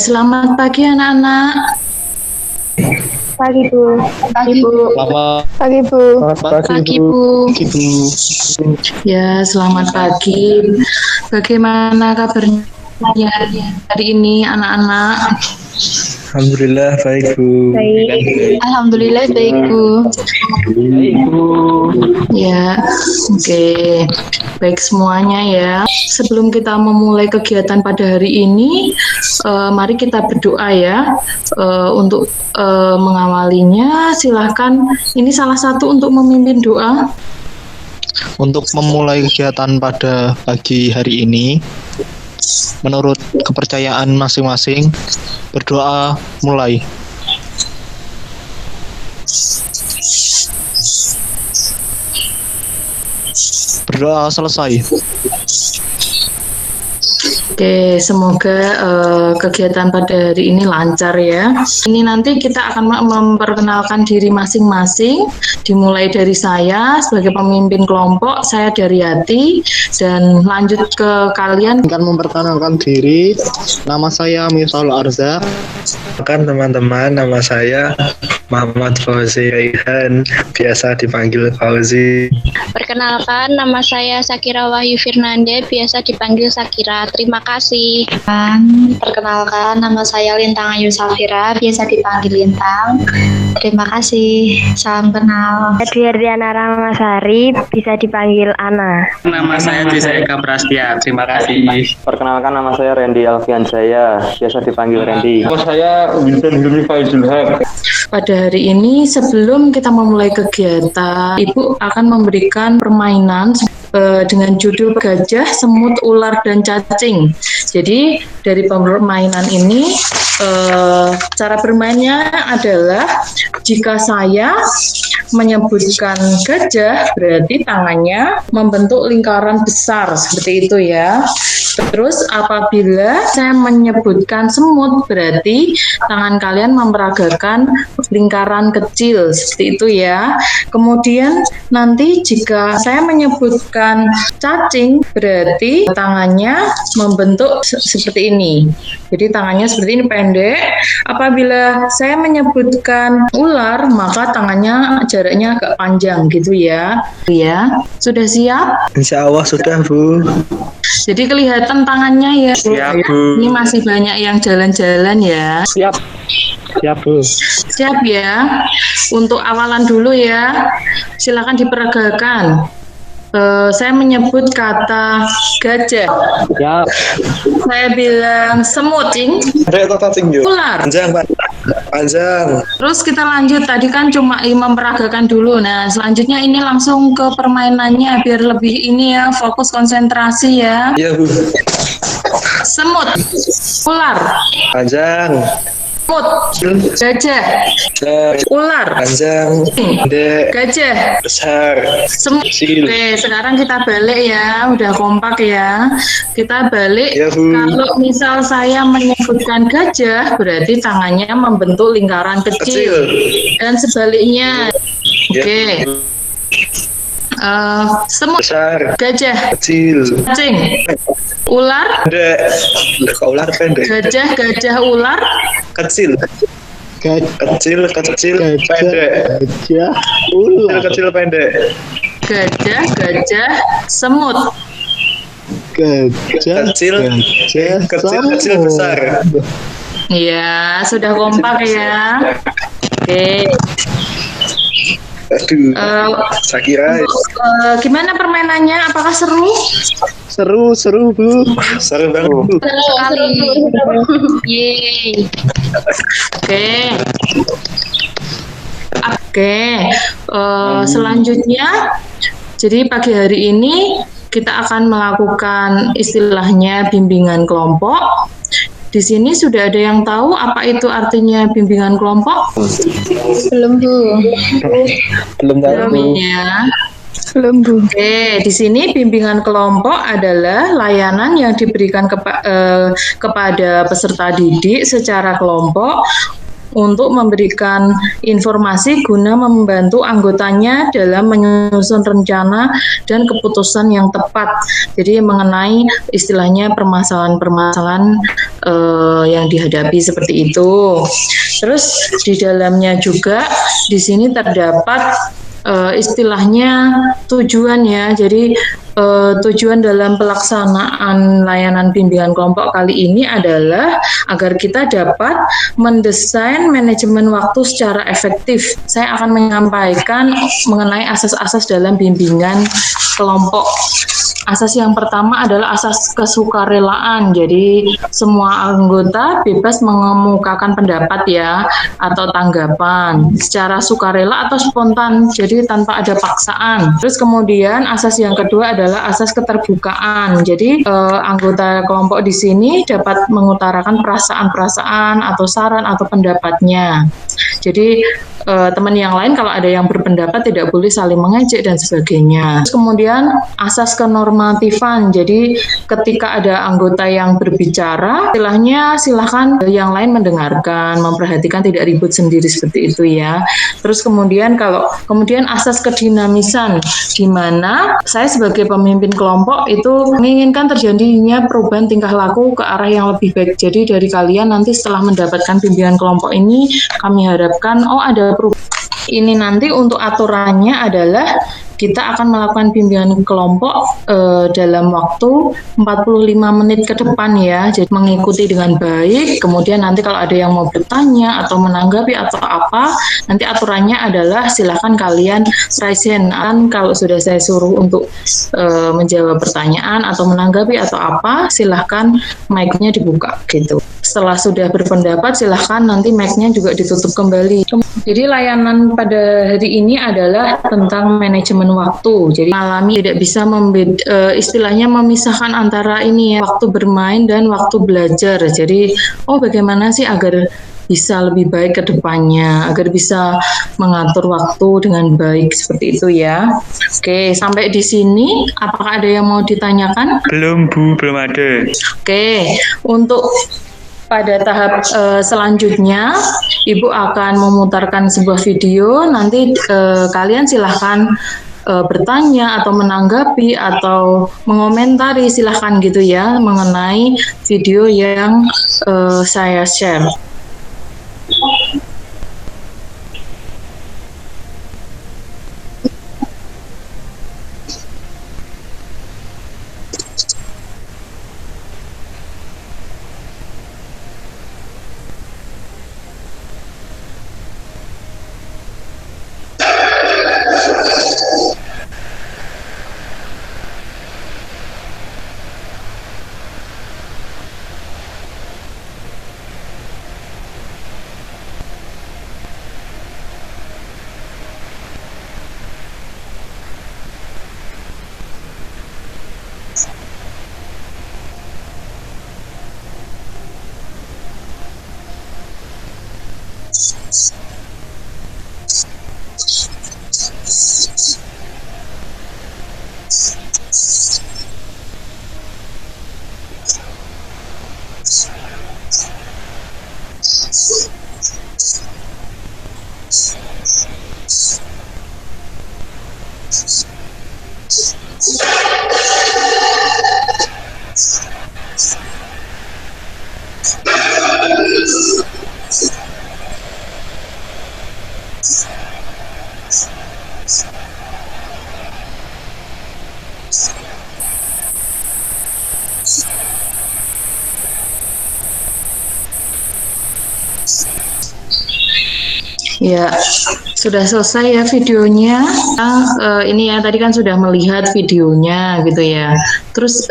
Selamat pagi anak-anak. Pagi Bu. Pagi Bu. Selamat Pagi Bu. Pagi Bu. Ya, selamat pagi. Bagaimana kabarnya hari ini anak-anak? Alhamdulillah baik Bu. Baik. Alhamdulillah baik Bu. Baik Bu. Ya, oke. Baik semuanya ya. Sebelum kita memulai kegiatan pada hari ini, mari kita berdoa ya. Untuk mengawalinya, silahkan. Ini salah satu untuk memimpin doa. Untuk memulai kegiatan pada pagi hari ini, menurut kepercayaan masing-masing, berdoa mulai. Berdoa selesai. Oke, semoga kegiatan pada hari ini lancar ya. Ini nanti kita akan memperkenalkan diri masing-masing, dimulai dari saya sebagai pemimpin kelompok, saya Daryati, dan lanjut ke kalian. Akan memperkenalkan diri, nama saya Miftahul Arzak. Teman-teman, nama saya Muhammad Fauzi Raihan, biasa dipanggil Fauzi. Perkenalkan, nama saya Sakira Wahyu Firnanda, biasa dipanggil Sakira. Terima kasih. Perkenalkan, nama saya Lintang Ayu Safira, biasa dipanggil Lintang. Terima kasih. Salam kenal. Edwiardiana Ramasari, bisa dipanggil Ana. Nama saya Jesa Eka Prastia. Terima kasih. Perkenalkan, nama saya Randy Alfian Jaya, biasa dipanggil Randy. Nama saya Winston Hilmi Faizul Haq. Pada hari ini, sebelum kita memulai kegiatan, Ibu akan memberikan permainan dengan judul Gajah, Semut, Ular, dan Cacing. Jadi dari permainan ini, cara bermainnya adalah jika saya menyebutkan gajah, berarti tangannya membentuk lingkaran besar seperti itu ya. Terus apabila saya menyebutkan semut, berarti tangan kalian memperagakan lingkaran kecil seperti itu ya. Kemudian nanti jika saya menyebutkan cacing, berarti tangannya membentuk seperti ini. Jadi tangannya seperti ini pendek. Apabila saya menyebutkan ular, maka tangannya jaraknya agak panjang gitu ya. Ya, sudah siap? Insya Allah sudah Bu. Jadi kelihatan tangannya ya. Siap Bu. Ini masih banyak yang jalan-jalan ya. Siap Bu. Siap ya. Untuk awalan dulu ya. Silakan diperagakan. Saya menyebut kata gajah. Siap. Saya bilang semut, ular. Panjang. Terus kita lanjut. Tadi kan cuma memperagakan dulu. Nah, selanjutnya ini langsung ke permainannya biar lebih ini ya, fokus konsentrasi ya. Iya Bu. Semut, ular, Panjang. semut, gajah, ular, Panjang. Pendek. gajah, Besar. semut. Kecil. Oke, sekarang kita balik ya. Udah kompak ya. Kita balik. Ya, Bu. Kalau misal saya menyebutkan gajah, berarti tangannya membentuk lingkaran kecil. Dan sebaliknya. Ya, Oke. Bu. Semut, Besar. gajah, Kecil. cacing, ular, Pendek. Kok ular pendek? gajah, ular, Kecil. Kecil. Pendek. Gajah, ular. Kecil pendek. gajah, semut. Gajah, Kecil semut. besar. Iya, sudah kompak ya. Oke. Aduh. Saya kira Gimana permainannya? Apakah seru? Seru Bu. seru banget Bu. Sekali. Yeay. Oke. Selanjutnya, jadi pagi hari ini kita akan melakukan istilahnya bimbingan kelompok. Di sini sudah ada yang tahu apa itu artinya bimbingan kelompok? Belum Bu. Belum tahu Bu. Ya. Belum Bu. Oke, di sini bimbingan kelompok adalah layanan yang diberikan kepada peserta didik secara kelompok untuk memberikan informasi guna membantu anggotanya dalam menyusun rencana dan keputusan yang tepat. Jadi mengenai istilahnya permasalahan-permasalahan yang dihadapi seperti itu. Terus di dalamnya juga di sini terdapat istilahnya tujuan ya. Jadi tujuan dalam pelaksanaan layanan bimbingan kelompok kali ini adalah agar kita dapat mendesain manajemen waktu secara efektif. Saya akan menyampaikan mengenai asas-asas dalam bimbingan kelompok. Asas yang pertama adalah asas kesukarelaan. Jadi semua anggota bebas mengemukakan pendapat ya atau tanggapan secara sukarela atau spontan. Jadi tanpa ada paksaan. Terus kemudian asas yang kedua adalah asas keterbukaan. Jadi anggota kelompok di sini dapat mengutarakan perasaan-perasaan atau saran atau pendapatnya. Jadi teman yang lain kalau ada yang berpendapat tidak boleh saling mengejek dan sebagainya. Terus kemudian asas kenormatifan. Jadi ketika ada anggota yang berbicara, istilahnya silakan yang lain mendengarkan, memperhatikan, tidak ribut sendiri seperti itu ya. Terus kemudian asas kedinamisan, di mana saya sebagai pemimpin kelompok itu menginginkan terjadinya perubahan tingkah laku ke arah yang lebih baik. Jadi dari kalian nanti setelah mendapatkan bimbingan kelompok ini, kami harapkan ada perubahan. Ini nanti untuk aturannya adalah kita akan melakukan bimbingan kelompok dalam waktu 45 menit ke depan ya. Jadi mengikuti dengan baik, kemudian nanti kalau ada yang mau bertanya atau menanggapi atau apa, nanti aturannya adalah silakan kalian raise hand. Kalau sudah saya suruh untuk menjawab pertanyaan atau menanggapi atau apa, silahkan mic-nya dibuka gitu. Setelah sudah berpendapat, silahkan nanti mic-nya juga ditutup kembali. Jadi layanan pada hari ini adalah tentang manajemen waktu. Jadi mengalami tidak bisa istilahnya memisahkan antara ini ya, waktu bermain dan waktu belajar. Jadi bagaimana sih agar bisa lebih baik ke depannya, agar bisa mengatur waktu dengan baik seperti itu ya. Oke, sampai di sini apakah ada yang mau ditanyakan? Belum Bu, belum ada. Oke, untuk pada tahap selanjutnya, Ibu akan memutarkan sebuah video. Nanti kalian silahkan bertanya atau menanggapi atau mengomentari, silahkan gitu ya, mengenai video yang saya share. Ya, sudah selesai ya videonya. Ini ya tadi kan sudah melihat videonya gitu ya. Terus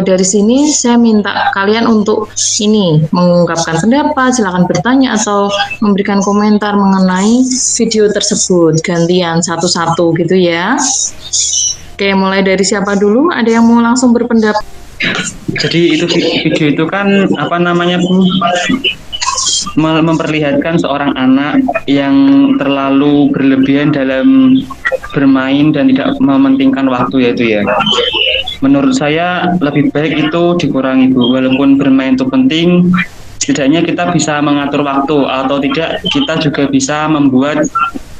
dari sini saya minta kalian untuk ini mengungkapkan pendapat, silakan bertanya atau memberikan komentar mengenai video tersebut. Gantian satu-satu gitu ya. Oke, mulai dari siapa dulu? Ada yang mau langsung berpendapat? Jadi itu video itu kan apa namanya Bu? Memperlihatkan seorang anak yang terlalu berlebihan dalam bermain dan tidak mementingkan waktu ya itu ya. Menurut saya lebih baik itu dikurangi Bu. Walaupun bermain itu penting, setidaknya kita bisa mengatur waktu, atau tidak kita juga bisa membuat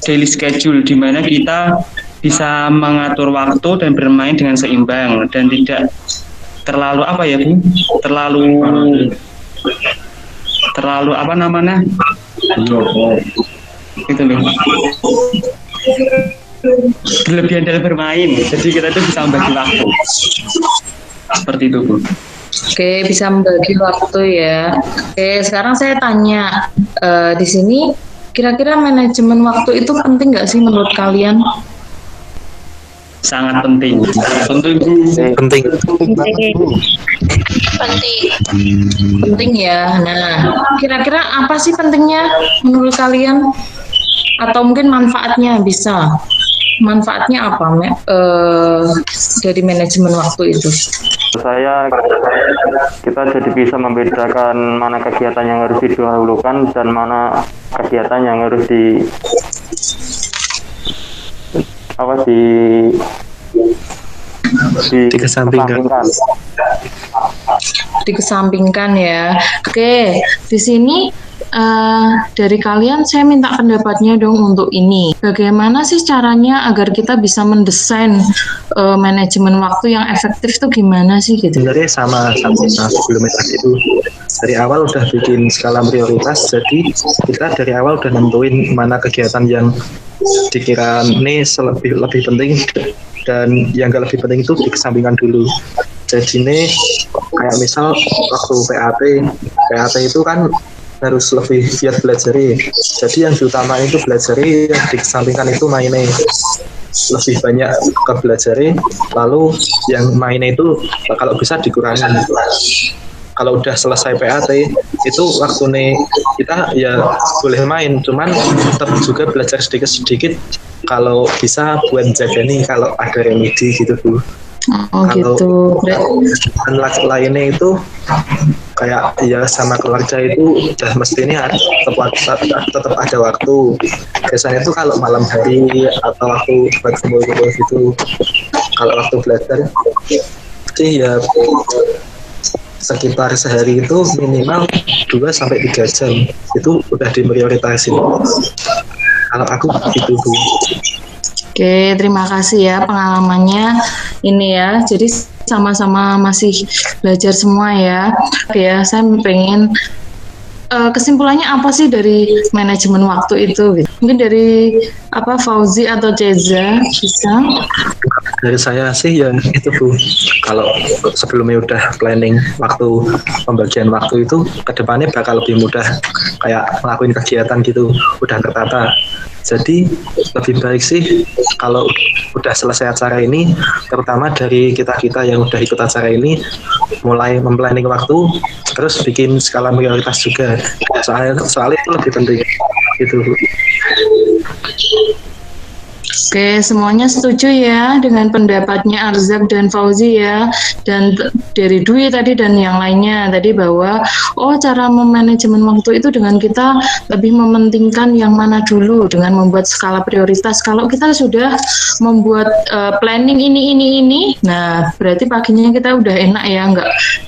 daily schedule di mana kita bisa mengatur waktu dan bermain dengan seimbang dan tidak terlalu apa ya Bu? Terlalu apa namanya? Gitu loh. Berlebihan dalam bermain. Jadi kita itu bisa membagi waktu. Seperti itu Bu. Oke, bisa membagi waktu ya. Oke, sekarang saya tanya di sini, kira-kira manajemen waktu itu penting nggak sih menurut kalian? Sangat penting. Penting. Penting. Penting ya. Nah, kira-kira apa sih pentingnya menurut kalian? Atau mungkin manfaatnya bisa? Manfaatnya apa dari manajemen waktu itu? Saya kita jadi bisa membedakan mana kegiatan yang harus didahulukan dan mana kegiatan yang harus dikesampingkan ya. Oke, di sini dari kalian saya minta pendapatnya dong untuk ini. Bagaimana sih caranya agar kita bisa mendesain manajemen waktu yang efektif tuh gimana sih gitu? Sebenarnya sama sebelumnya tadi itu dari awal udah bikin skala prioritas, jadi kita dari awal udah nentuin mana kegiatan yang dikira ini lebih penting dan yang gak lebih penting itu dikesampingkan dulu. Jadi ini kayak misal waktu PAT itu kan harus lebih giat belajar. Jadi yang diutamain itu belajar, yang dikesampingkan itu mainnya. Lebih banyak ke belajar, lalu yang mainnya itu kalau bisa dikurangi. Kalau udah selesai PAT itu waktu nih kita ya boleh main, cuman tetap juga belajar sedikit-sedikit kalau bisa buat jaga nih kalau ada remedi gitu Bu. Oh gitu. Dan lainnya itu kayak ya sama keluarga itu udah mestinya tetap ada waktu. Biasanya itu kalau malam hari atau waktu buat kumpul-kumpul gitu. Kalau waktu belajar sih ya sekitar sehari itu minimal 2-3 jam itu udah diprioritasin. Kalau aku gitu Bu. Oke, terima kasih ya pengalamannya ini ya. Jadi sama-sama masih belajar semua ya. Oke ya, saya pengen kesimpulannya apa sih dari manajemen waktu itu? Mungkin dari Fauzi atau Ceza bisa? Dari saya sih ya itu Bu, kalau sebelumnya udah planning waktu pembagian waktu itu kedepannya bakal lebih mudah kayak ngelakuin kegiatan gitu, udah tertata. Jadi lebih baik sih kalau udah selesai acara ini, terutama dari kita yang udah ikut acara ini, mulai memplanning waktu, terus bikin skala prioritas juga. Soalnya itu lebih penting gitu. Oke, semuanya setuju ya dengan pendapatnya Arzak dan Fauzi ya, dan dari Dwi tadi dan yang lainnya tadi bahwa cara memanajemen waktu itu dengan kita lebih mementingkan yang mana dulu dengan membuat skala prioritas. Kalau kita sudah membuat planning ini, nah berarti paginya kita udah enak ya,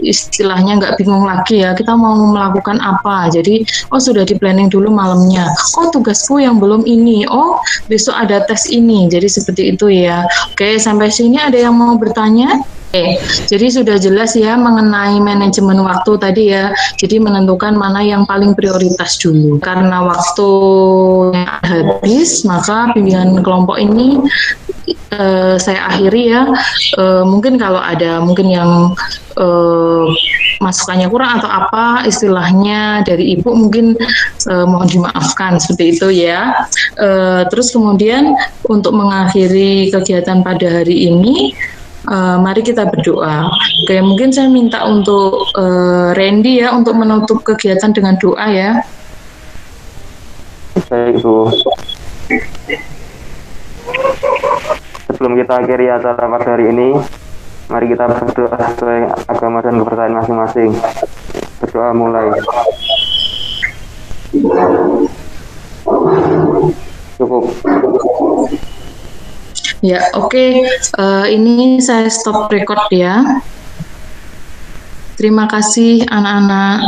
istilahnya nggak bingung lagi ya kita mau melakukan apa. Jadi sudah di planning dulu malamnya. Tugasku yang belum ini. Besok ada tes ini. Jadi seperti itu ya. Oke, sampai sini ada yang mau bertanya? Oke, jadi sudah jelas ya mengenai manajemen waktu tadi ya. Jadi menentukan mana yang paling prioritas dulu. Karena waktu habis, maka bimbingan kelompok ini saya akhiri ya. Mungkin kalau ada yang masukannya kurang atau apa istilahnya dari Ibu mungkin mohon dimaafkan seperti itu ya. Terus kemudian untuk mengakhiri kegiatan pada hari ini, mari kita berdoa. Oke, mungkin saya minta untuk Randy ya untuk menutup kegiatan dengan doa ya. Baik Bu. Sebelum kita akhiri acara pada hari ini, mari kita berdoa sesuai agama dan kepercayaan masing-masing. Berdoa mulai. Cukup. Ya, oke. Ini saya stop record ya. Terima kasih anak-anak.